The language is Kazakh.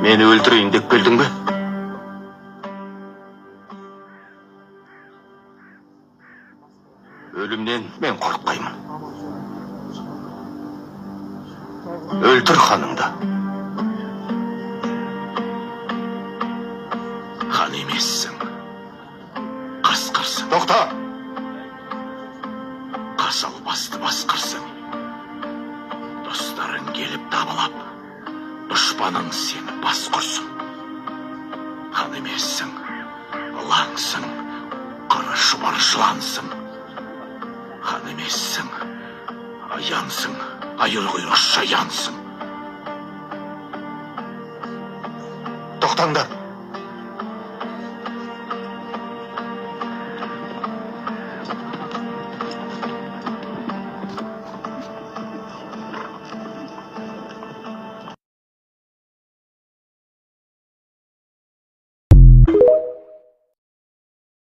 Meni öldüreyін деп келдің бе? Өлімнен мен қорықпаймын. Өлтір ханыңды. Хан емессің. Қасқырсың. Тоқта! Қасал басты басқырсың. Достарың келіп табылап, дұшпаның сені бас құрсын. Хан емессің. Ылаңсың. Қыры шұбар жылансың. Хан емессің. Аяңсың. Айыр құйрық шаяңсың. Тоқтаңдар!